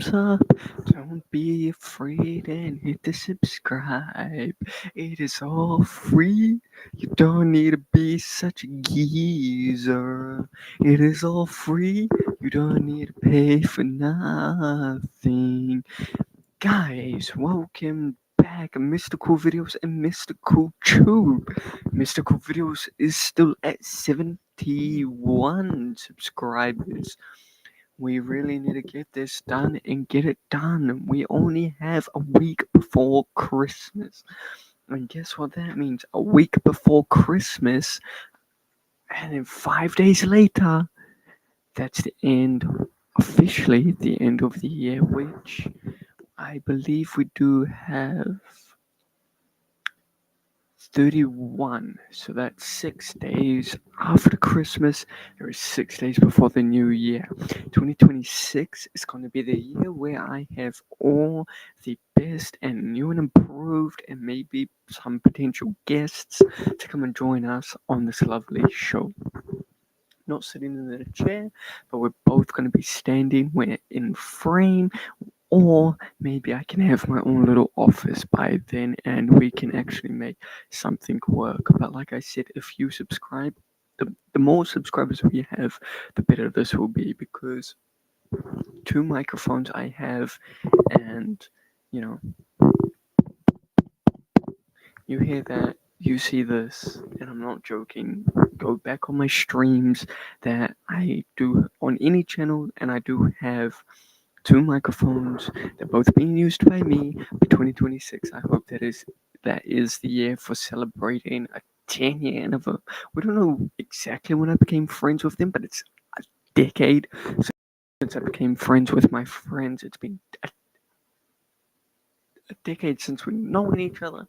thumbs up. Don't be afraid and hit the subscribe. It is all free. You don't need to be such a geezer. It is all free. You don't need to pay for nothing. Guys, welcome back, Mystical Videos and Mystical Tube. Mystical Videos is still at 71 subscribers. We really need to get this done and get it done. We only have a week before Christmas. And guess what that means? A week before Christmas, and then 5 days later, that's the end, officially the end of the year, which I believe we do have 31. So that's 6 days after Christmas. There is 6 days before the new year. 2026 is going to be the year where I have all the best and new and improved, and maybe some potential guests to come and join us on this lovely show. Not sitting in a chair, but we're both going to be standing. We're in frame, or maybe I can have my own little office by then and we can actually make something work. But like I said, if you subscribe, the more subscribers we have, the better this will be, because 2 microphones I have, and you know, you hear that, you see this, and I'm not joking. Go back on my streams that I do on any channel, and I do have 2 microphones. They're both being used by me. By 2026, I hope that is the year for celebrating a 10-year anniversary. We don't know exactly when I became friends with them, but it's a decade since I became friends with my friends. It's been a decade since we've known each other.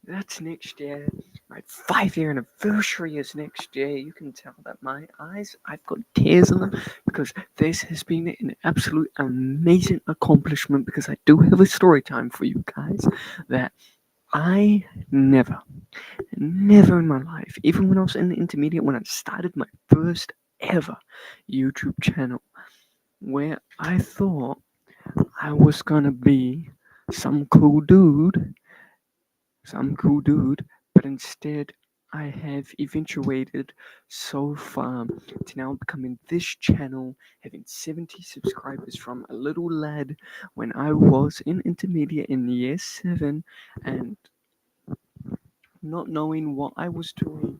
That's next year. My 5-year anniversary is next year. You can tell that my eyes, I've got tears in them, because this has been an absolute amazing accomplishment. Because I do have a story time for you guys that I never in my life, even when I was in the intermediate, when I started my first ever YouTube channel, where I thought I was gonna be some cool dude but instead I have eventuated so far to now becoming this channel, having 70 subscribers from a little lad when I was in intermediate in year 7, and not knowing what I was doing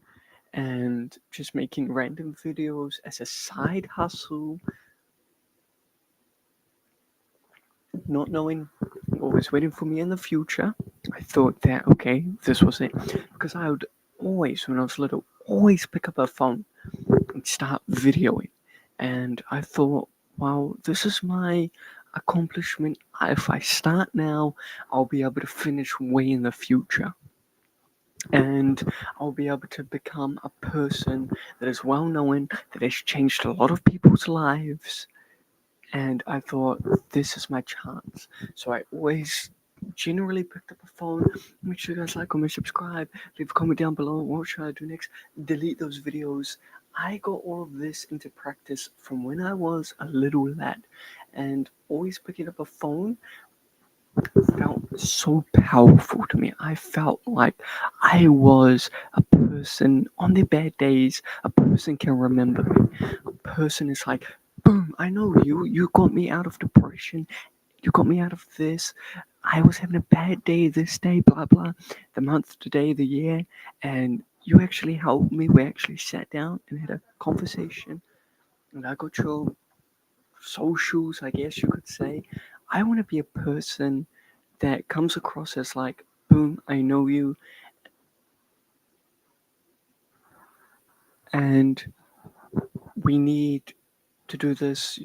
and just making random videos as a side hustle, not knowing what was waiting for me in the future. I thought that, okay, this was it. Because I would always, when I was little, always pick up a phone and start videoing. And I thought, wow, this is my accomplishment. If I start now, I'll be able to finish way in the future. And I'll be able to become a person that is well known, that has changed a lot of people's lives. And I thought, this is my chance. So I always generally picked up a phone. Make sure you guys like, comment, subscribe, leave a comment down below. What should I do next? Delete those videos. I got all of this into practice from when I was a little lad, and always picking up a phone felt so powerful to me. I felt like I was a person on their bad days. A person can remember me. A person is like, boom, I know you. You got me out of depression. You got me out of this. I was having a bad day this day, blah, blah, the month, the day, the year. And you actually helped me. We actually sat down and had a conversation. And I got your socials, I guess you could say. I want to be a person that comes across as like, boom, I know you, and we need to do this.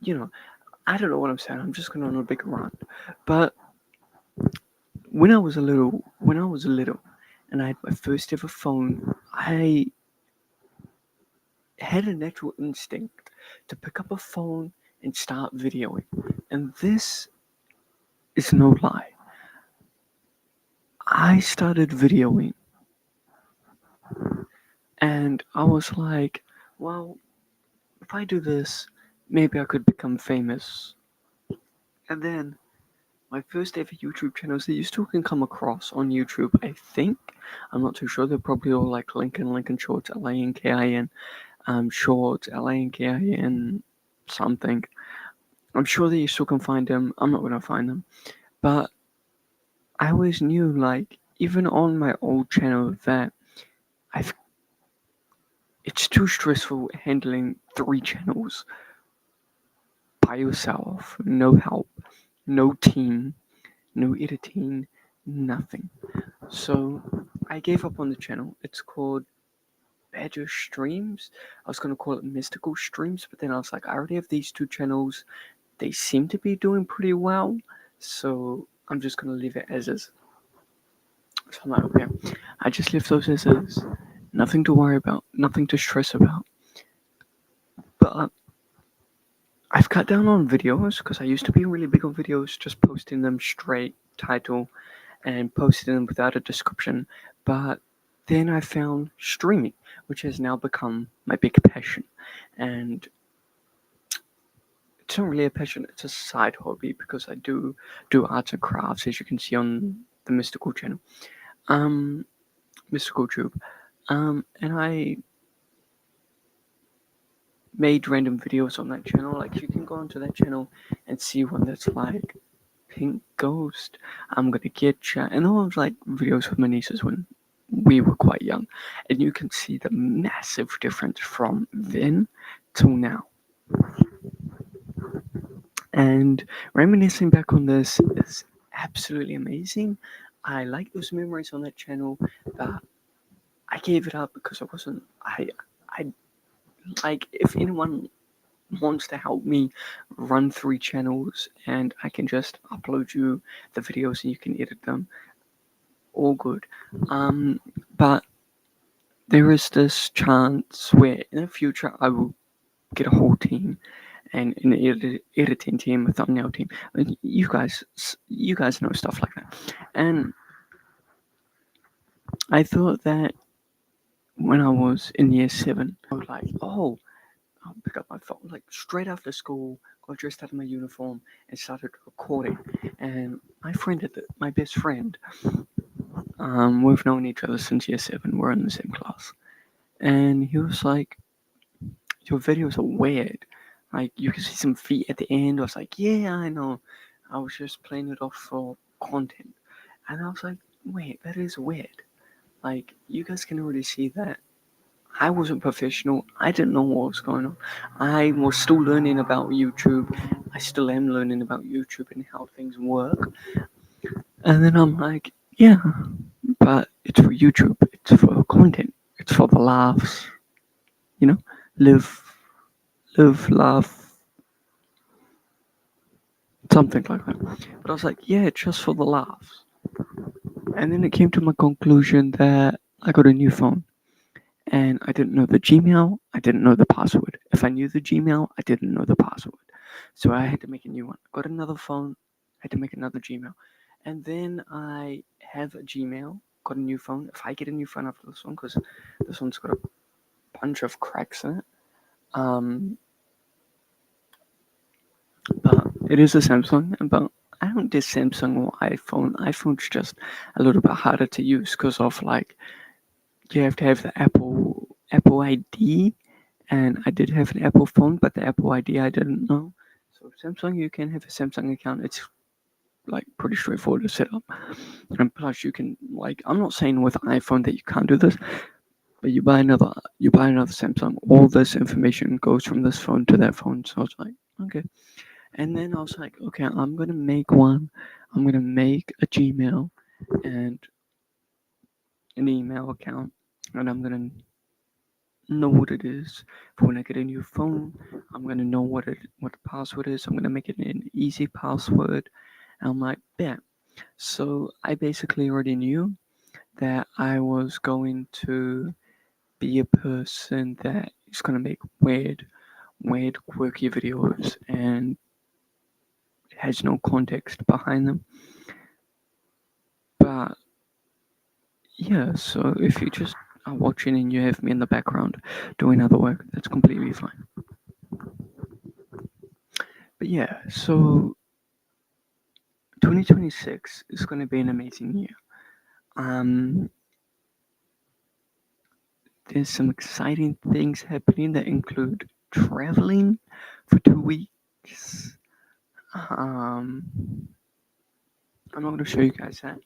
You know, I don't know what I'm saying. I'm just going on a big rant. But when I was little, and I had my first ever phone, I had a natural instinct to pick up a phone and start videoing. And this is no lie. I started videoing, and I was like, well, if I do this, maybe I could become famous. And then my first ever YouTube channels that you still can come across on YouTube, I think. I'm not too sure. They're probably all like Lincoln Shorts, LANKIN, Shorts, LANKIN, something. I'm sure that you still can find them. I'm not gonna find them, but I always knew, like, even on my old channel, that I've. It's too stressful handling 3 channels by yourself, no help, no team, no editing, nothing. So I gave up on the channel. It's called Badger Streams. I was gonna call it Mystical Streams, but then I was like, I already have these 2 channels. They seem to be doing pretty well, so I'm just gonna leave it as is. So I'm like, okay, I just left those as is. Nothing to worry about, nothing to stress about. But I've cut down on videos because I used to be really big on videos, just posting them straight, title, and posting them without a description. But then I found streaming, which has now become my big passion. And it's not really a passion, it's a side hobby because I do arts and crafts, as you can see on the Mystical channel. Mystical Tube. And I made random videos on that channel. Like, you can go onto that channel and see one that's like Pink Ghost, I'm gonna get ya, and all of like videos with my nieces when we were quite young, and you can see the massive difference from then till now. And reminiscing back on this is absolutely amazing. I like those memories on that channel, but I gave it up because I wasn't. I like, if anyone wants to help me run 3 channels and I can just upload you the videos and you can edit them, all good. But there is this chance where in the future I will get a whole team and an editing team, a thumbnail team. You guys know stuff like that. And I thought that when I was in year 7, I was like, oh, I'll pick up my phone like straight after school, got dressed out of my uniform, and started recording. And my best friend, we've known each other since year 7. We're in the same class, and he was like, "Your videos are weird. Like, you can see some feet at the end." I was like, "Yeah, I know. I was just playing it off for content." And I was like, "Wait, that is weird. Like, you guys can already see that I wasn't professional. I didn't know what was going on. I was still learning about YouTube. I still am learning about YouTube and how things work." And then I'm like, yeah, but it's for YouTube. It's for content. It's for the laughs. You know, live, laugh, something like that. But I was like, yeah, it's just for the laughs. And then it came to my conclusion that I got a new phone. And I didn't know the Gmail, I didn't know the password. If I knew the Gmail, I didn't know the password. So I had to make a new one. Got another phone, had to make another Gmail. And then I have a Gmail, got a new phone. If I get a new phone after this one, because this one's got a bunch of cracks in it. But it is a Samsung, but I don't diss Samsung or iPhone. iPhone's just a little bit harder to use because of, like, you have to have the Apple ID, and I did have an Apple phone, but the Apple ID I didn't know. So Samsung, you can have a Samsung account. It's like pretty straightforward to set up, and plus you can, like, I'm not saying with iPhone that you can't do this, but you buy another Samsung, all this information goes from this phone to that phone. So I was like, okay. And then I was like, okay, I'm gonna make one. I'm gonna make a Gmail and an email account, and I'm gonna know what it is for when I get a new phone. I'm gonna know what the password is. I'm gonna make it an easy password. And I'm like, yeah. So I basically already knew that I was going to be a person that is gonna make weird, quirky videos and has no context behind them. But yeah, so if you just are watching and you have me in the background doing other work, that's completely fine. But yeah, so 2026 is going to be an amazing year. Um, there's some exciting things happening that include traveling for 2 weeks. Um, I'm not going to show you guys that.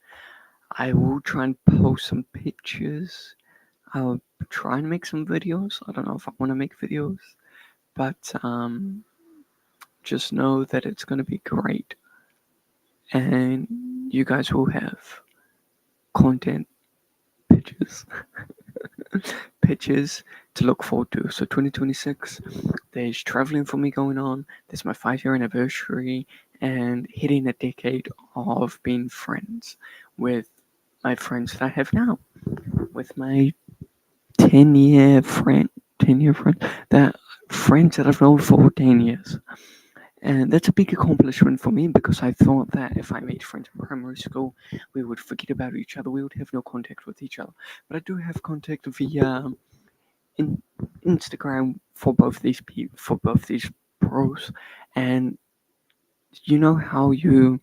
I will try and post some pictures. I'll try and make some videos. I don't know if I want to make videos, but just know that it's going to be great. And you guys will have content, pictures, pictures to look forward to. So 2026, there's traveling for me going on. There's my 5-year anniversary and hitting a decade of being friends with my friends that I have now, with my 10-year friend, 10-year friend, that friends that I've known for 10 years. And that's a big accomplishment for me because I thought that if I made friends in primary school, we would forget about each other. We would have no contact with each other. But I do have contact via Instagram for both these bros. And you know how you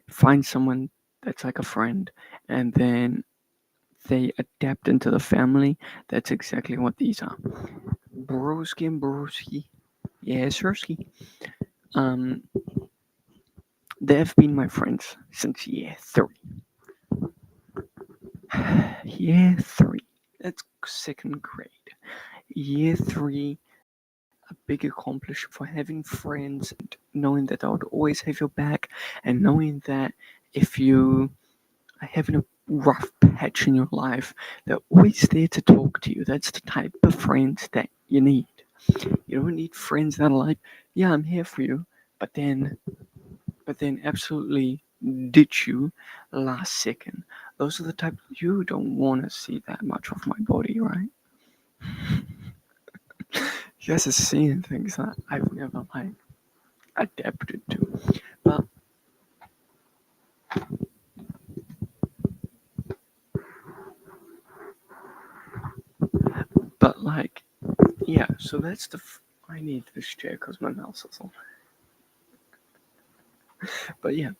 find someone that's like a friend, and then they adapt into the family. That's exactly what these are. Broski and broski. Yeah, Sirski. Um, they've been my friends since year 3. Year 3. That's second grade. Year 3, a big accomplishment for having friends and knowing that I would always have your back, and knowing that if you are having a rough patch in your life, they're always there to talk to you. That's the type of friends that you need. You don't need friends that are like, yeah, I'm here for you, but then absolutely ditch you last second. Those are the type you don't want to see that much of my body, right? You guys are seeing things that I've never like adapted to. But like, yeah. So that's I need this chair because my mouse is on. But yeah,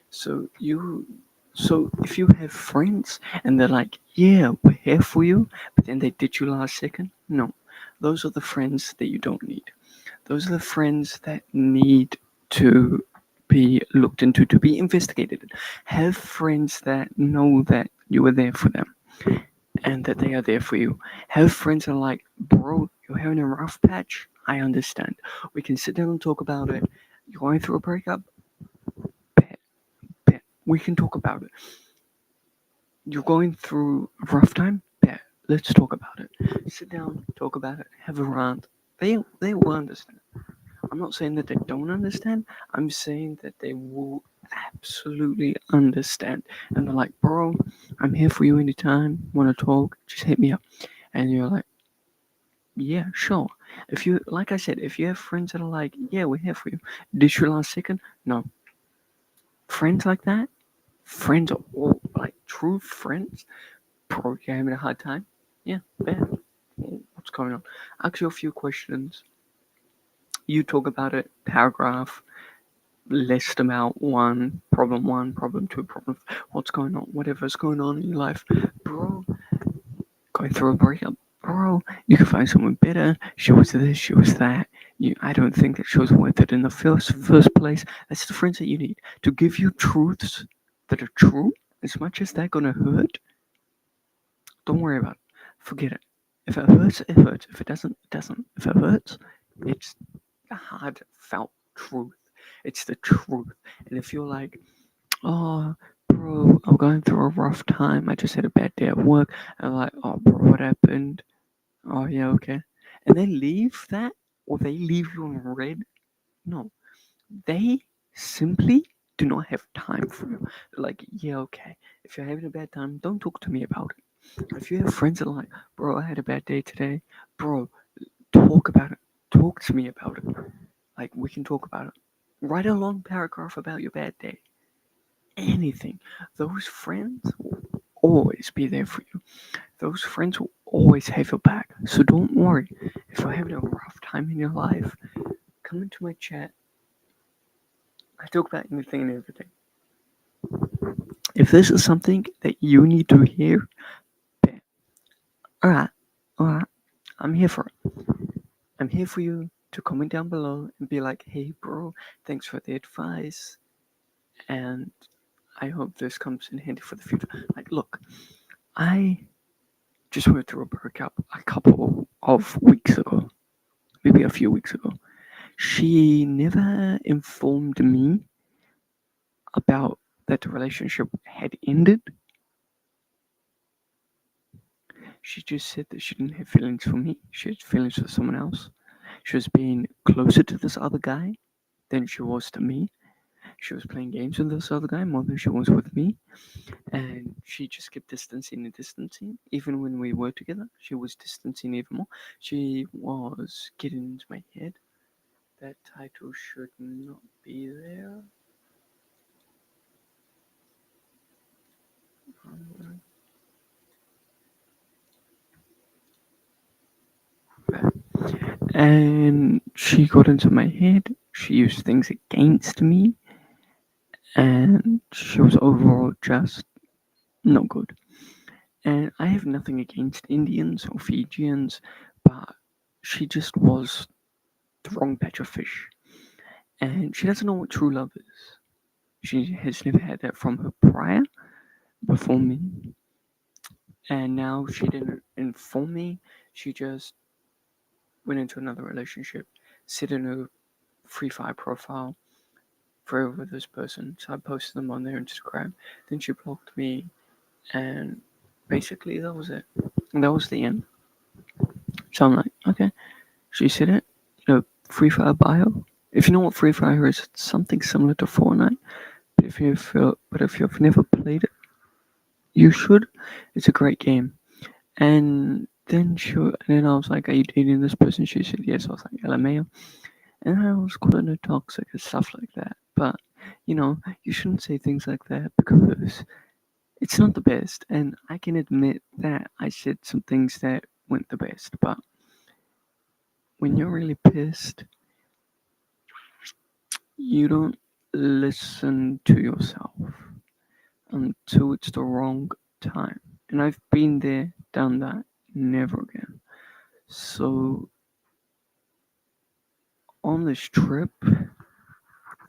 so if you have friends and they're like, yeah, we're here for you, but then they ditch you last second, no, those are the friends that you don't need. Those are the friends that need to be looked into, to be investigated. Have friends that know that you are there for them and that they are there for you. Have friends that are like, bro, you're having a rough patch. I understand. We can sit down and talk about it. You're going through a breakup. Bet. We can talk about it. You're going through a rough time. Bet. Let's talk about it. Sit down, talk about it, have a rant. They will understand. I'm not saying that they don't understand. I'm saying that they will absolutely understand. And they're like, bro, I'm here for you anytime. Want to talk? Just hit me up. And you're like, yeah, sure. If you, like I said, if you have friends that are like, yeah, we're here for you. Did you last second? No. Friends like that, friends are all like true friends. Bro, you're having a hard time? Yeah, bad. What's going on? Ask you a few questions. You talk about it, paragraph, list them out, one, problem two, what's going on, whatever's going on in your life. Bro, going through a breakup. Bro, you can find someone better. She was this, she was that. I don't think that she was worth it in the first place. That's the friends that you need to give you truths that are true. As much as they're gonna hurt, don't worry about it. Forget it. If it hurts, it hurts. If it doesn't, it doesn't. If it hurts, it's a hard felt truth. It's the truth. And if you're like, oh, bro, I'm going through a rough time. I just had a bad day at work. And I'm like, oh, bro, what happened? Oh, yeah, okay. And they leave that, or they leave you in red. No, they simply do not have time for you. They're like, yeah, okay. If you're having a bad time, don't talk to me about it. If you have friends that are like, bro, I had a bad day today, bro, talk about it. Talk to me about it. Like, we can talk about it. Write a long paragraph about your bad day. Anything. Those friends will always be there for you. Those friends will always have your back. So don't worry. If you're having a rough time in your life, come into my chat. I talk about anything and everything. If this is something that you need to hear, alright, alright, I'm here for it. I'm here for you to comment down below and be like, hey bro, thanks for the advice, and I hope this comes in handy for the future. Like, look, I just went through a breakup a couple of weeks ago, maybe a few weeks ago. She never informed me about that the relationship had ended. She just said that she didn't have feelings for me. She had feelings for someone else. She was being closer to this other guy than she was to me. She was playing games with this other guy more than she was with me. And she just kept distancing and distancing. Even when we were together, she was distancing even more. She was getting into my head. That title should not be there. And she got into my head. She used things against me. And she was overall just not good. And I have nothing against Indians or Fijians, but she just was the wrong batch of fish. And she doesn't know what true love is. She has never had that from her prior, before me. And now she didn't inform me. She just went into another relationship, set in her Free Fire profile forever with this person. So I posted them on their Instagram. Then she blocked me, and basically that was it. And that was the end. So I'm like, okay, she said it. Free Fire bio. If you know what Free Fire is, it's something similar to Fortnite. But if you've never played it, you should. It's a great game. And then I was like, "Are you dating this person?" She said yes. I was like, "LMAO," and I was calling her toxic and stuff like that. But you shouldn't say things like that because it's not the best. And I can admit that I said some things that weren't the best. But when you're really pissed, you don't listen to yourself until it's the wrong time. And I've been there, done that, never again. So on this trip,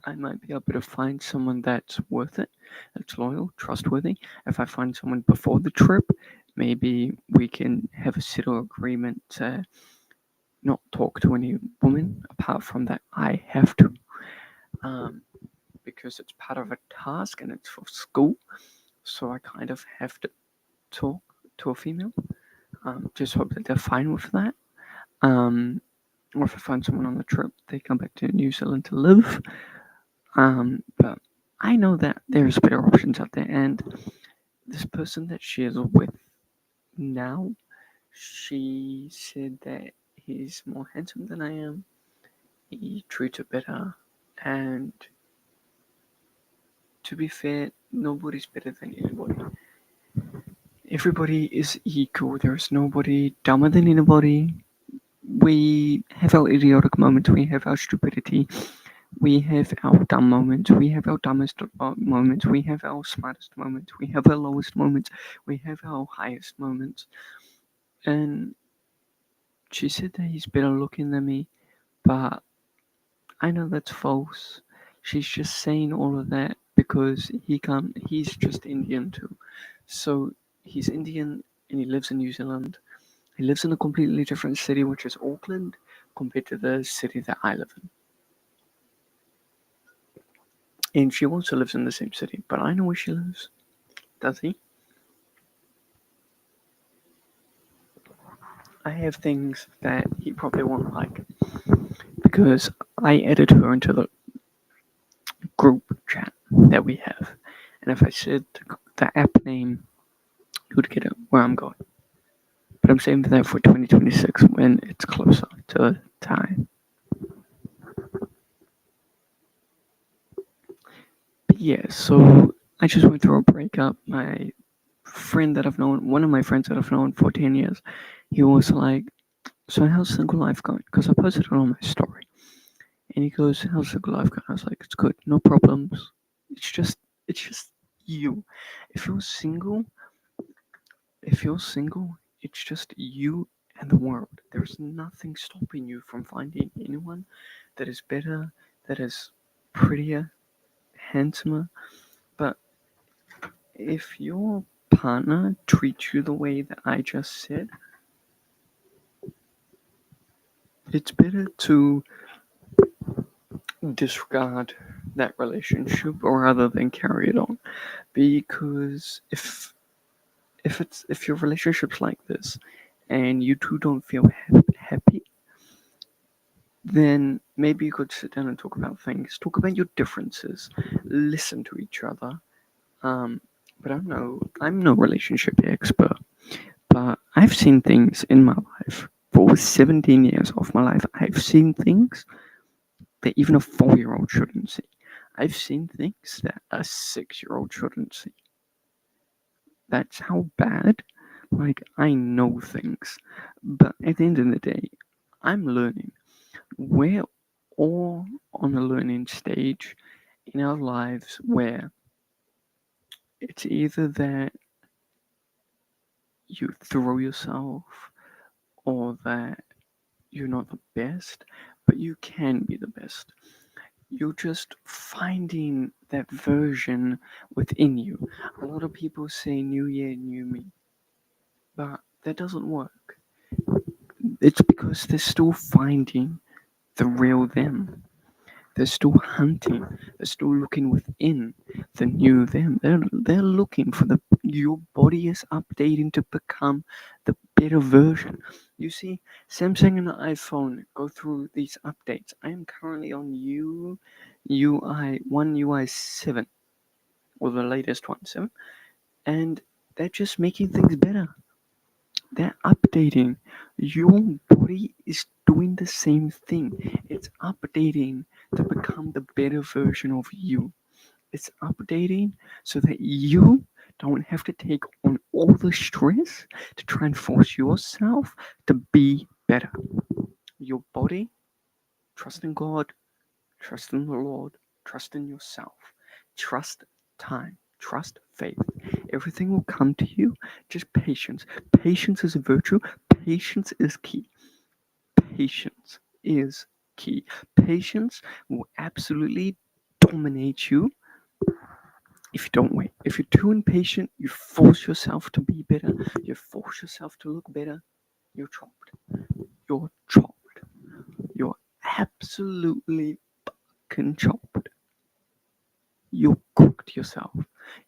I might be able to find someone that's worth it, that's loyal, trustworthy. If I find someone before the trip, maybe we can have a settled agreement to not talk to any woman apart from that I have to, because it's part of a task and it's for school. So I kind of have to talk to a female. Just hope that they're fine with that. Or if I find someone on the trip, they come back to New Zealand to live. But I know that there's better options out there, and this person that she is with now, she said that he's more handsome than I am. He treats her better, and to be fair, nobody's better than anybody. Everybody is equal. There's nobody dumber than anybody. We have our idiotic moments. We have our stupidity. We have our dumb moments. We have our dumbest moments. We have our smartest moments. We have our lowest moments. We have our highest moments. And she said that he's better looking than me, but I know that's false. She's just saying all of that because he's just Indian too. So he's Indian and he lives in New Zealand. He lives in a completely different city, which is Auckland, compared to the city that I live in. And she also lives in the same city, but I know where she lives. Does he? I have things that he probably won't like because I added her into the group chat that we have. And if I said the app name, he would get it where I'm going. But I'm saving that for 2026 when it's closer to time. But yeah, so I just went through a breakup. My friend that I've known, one of my friends that I've known for 10 years, he was like, "So how's single life going?" Because I posted it on my story. And he goes, "How's single life going?" I was like, "It's good, no problems. It's just you. If you're single, if you're single, it's just you and the world. There's nothing stopping you from finding anyone that is better, that is prettier, handsomer. But if your partner treats you the way that I just said, it's better to disregard that relationship rather than carry it on. Because if your relationship's like this and you two don't feel happy, then maybe you could sit down and talk about things, talk about your differences, listen to each other. Um, but I'm no relationship expert, but I've seen things in my life. For 17 years of my life, I've seen things that even a 4-year-old shouldn't see. I've seen things that a 6-year-old shouldn't see. That's how bad. Like, I know things. But at the end of the day, I'm learning. We're all on a learning stage in our lives where it's either that you throw yourself or that you're not the best, but you can be the best. You're just finding that version within you. A lot of people say new year, new me, but that doesn't work. It's because they're still finding the real them. They're still hunting. They're still looking within the new them. They're looking for the your body is updating to become the better version. You see, Samsung and iPhone go through these updates. I am currently on UI 7 or the latest one 7, and they're just making things better. They're updating. Your body is doing the same thing. It's updating to become the better version of you. It's updating so that you don't have to take on all the stress to try and force yourself to be better. Your body, trust in God, trust in the Lord, trust in yourself, trust time, trust faith. Everything will come to you. Just patience. Patience is a virtue. Patience is key. Patience is key. Patience will absolutely dominate you if you don't wait. If you're too impatient, you force yourself to be better, you force yourself to look better, you're chopped. You're chopped. You're absolutely fucking chopped. You cooked yourself.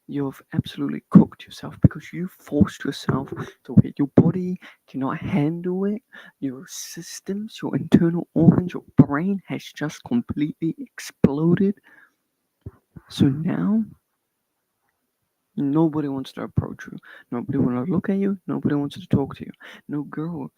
You've absolutely cooked yourself because you forced yourself to wait. Your body cannot handle it. Your systems, your internal organs, your brain has just completely exploded. So now nobody wants to approach you. Nobody wants to look at you. Nobody wants to talk to you. No girls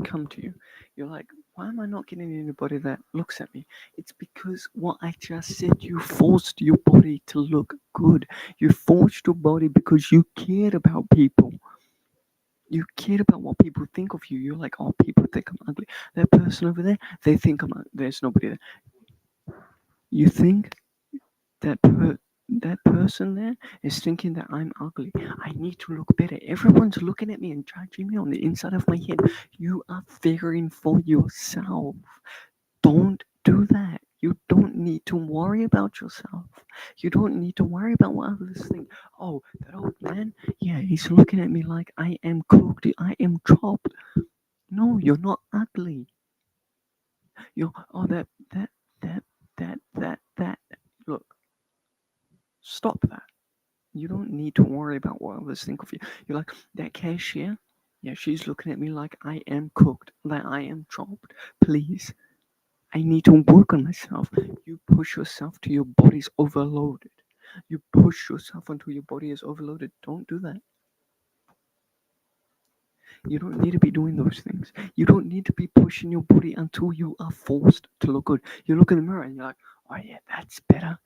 come to you. You're like, why am I not getting anybody that looks at me? It's because what I just said, you forced your body to look good. You forced your body because you cared about people. You cared about what people think of you. You're like, oh, people think I'm ugly. That person over there, they think I'm ugly. There's nobody there. You think that that person there is thinking that I'm ugly. I need to look better. Everyone's looking at me and judging me on the inside of my head. You are figuring for yourself. Don't do that. You don't need to worry about yourself. You don't need to worry about what others think. Oh, that old man, yeah, he's looking at me like I am cooked. I am chopped. No, you're not ugly. You're, oh, that. Look, stop that. You don't need to worry about what others think of you. You're like, that cashier, yeah, she's looking at me like I am cooked, that I am chopped. Please, I need to work on myself. You push yourself till your body's overloaded. You push yourself until your body is overloaded. Don't do that. You don't need to be doing those things. You don't need to be pushing your body until you are forced to look good. You look in the mirror and you're like, oh yeah, that's better.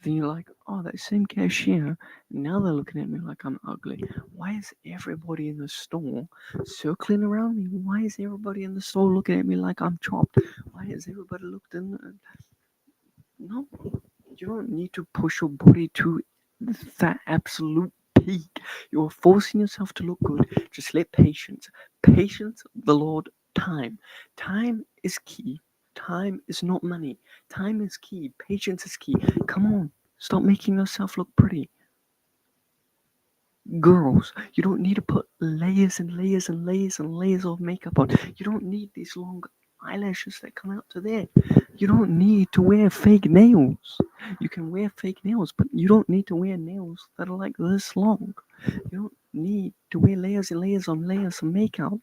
Then you're like, oh, that same cashier, now they're looking at me like I'm ugly. Why is everybody in the store circling around me? Why is everybody in the store looking at me like I'm chopped? Why is everybody looked in? No, you don't need to push your body to that absolute peak. You're forcing yourself to look good. Just let patience, the Lord, time. Time is key. Time is not money. Time is key. Patience is key. Come on, stop making yourself look pretty. Girls, you don't need to put layers and layers and layers and layers of makeup on. You don't need these long eyelashes that come out to there. You don't need to wear fake nails. You can wear fake nails, but you don't need to wear nails that are like this long. You don't need to wear layers and layers on layers of makeup.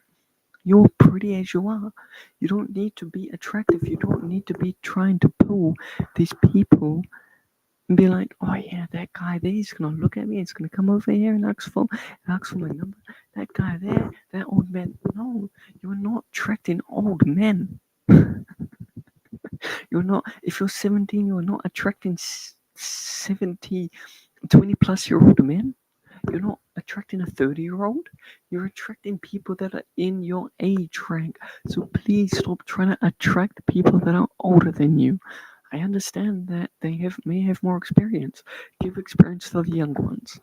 You're pretty as you are. You don't need to be attractive. You don't need to be trying to pull these people and be like, oh yeah, that guy there, he's gonna look at me, he's gonna come over here and ask for my number. That guy there, that old man. No, you're not attracting old men. You're not. If you're 17, you're not attracting 70, 20 plus year old men. You're not attracting a 30-year-old. You're attracting people that are in your age rank. So please stop trying to attract people that are older than you. I understand that they may have more experience. Give experience to the young ones.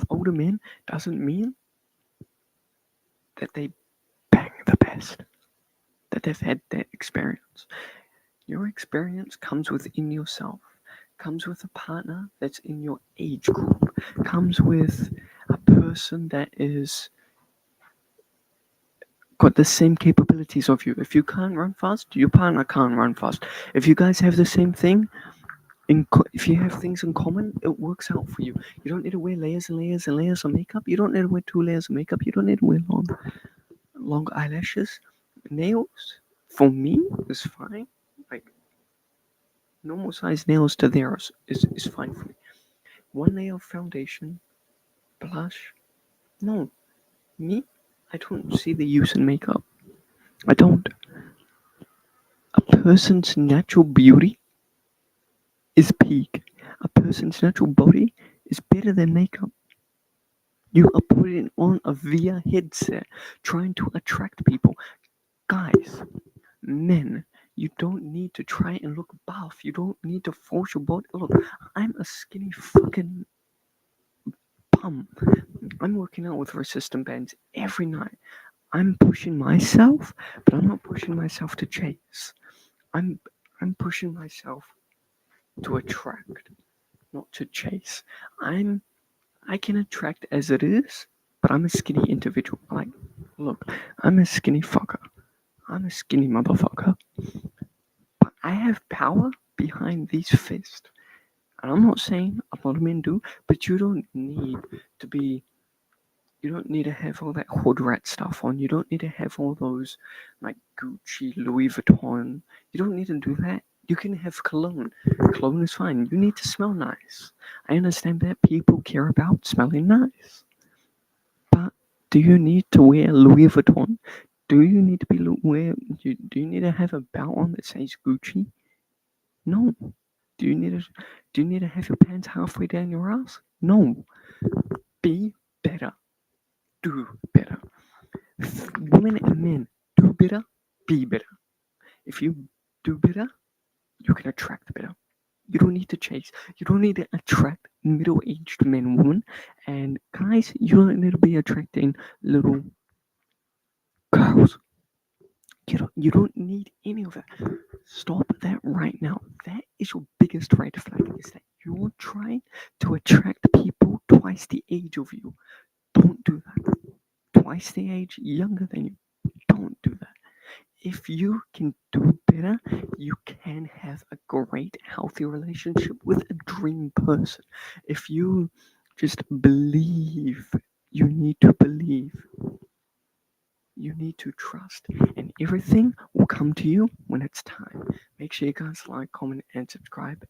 Older men doesn't mean that they bang the best, that they've had that experience. Your experience comes within yourself, comes with a partner that's in your age group, comes with a person that is got the same capabilities of you. If you can't run fast, your partner can't run fast. If you guys have the same thing, if you have things in common, it works out for you. You don't need to wear layers and layers and layers of makeup. You don't need to wear 2 layers of makeup. You don't need to wear long eyelashes. Nails, for me, is fine. Like, normal size nails to theirs is fine for me. 1 layer of foundation, blush. No, me, I don't see the use in makeup. I don't. A person's natural beauty is peak. A person's natural body is better than makeup. You are putting on a VR headset trying to attract people. Guys, men, you don't need to try and look buff. You don't need to force your body. Look, I'm a skinny fucking bum. I'm working out with resistant bands every night. I'm pushing myself, but I'm not pushing myself to chase. I'm pushing myself to attract, not to chase. I can attract as it is, but I'm a skinny individual. Like, look, I'm a skinny fucker. I'm a skinny motherfucker. But I have power behind these fists. And I'm not saying a lot of men do, but you don't need to be. You don't need to have all that hood rat stuff on. You don't need to have all those like Gucci, Louis Vuitton. You don't need to do that. You can have cologne. Cologne is fine. You need to smell nice. I understand that people care about smelling nice. But do you need to wear Louis Vuitton? Do you need to be wear? Do you need to have a belt on that says Gucci? No. Do you need to? Do you need to have your pants halfway down your ass? No. Be better. Do better. Women and men, do better. Be better. If you do better, you can attract better. You don't need to chase. You don't need to attract middle-aged men and women. And guys, you don't need to be attracting little girls. You don't need any of that. Stop that right now. That is your biggest red flag. Is that you're trying to attract people twice the age of you. Don't do that. Twice the age younger than you. Don't do that. If you can do better, you can have a great, healthy relationship with a dream person. If you just believe, you need to believe. You need to trust, and everything will come to you when it's time. Make sure you guys like, comment, and subscribe.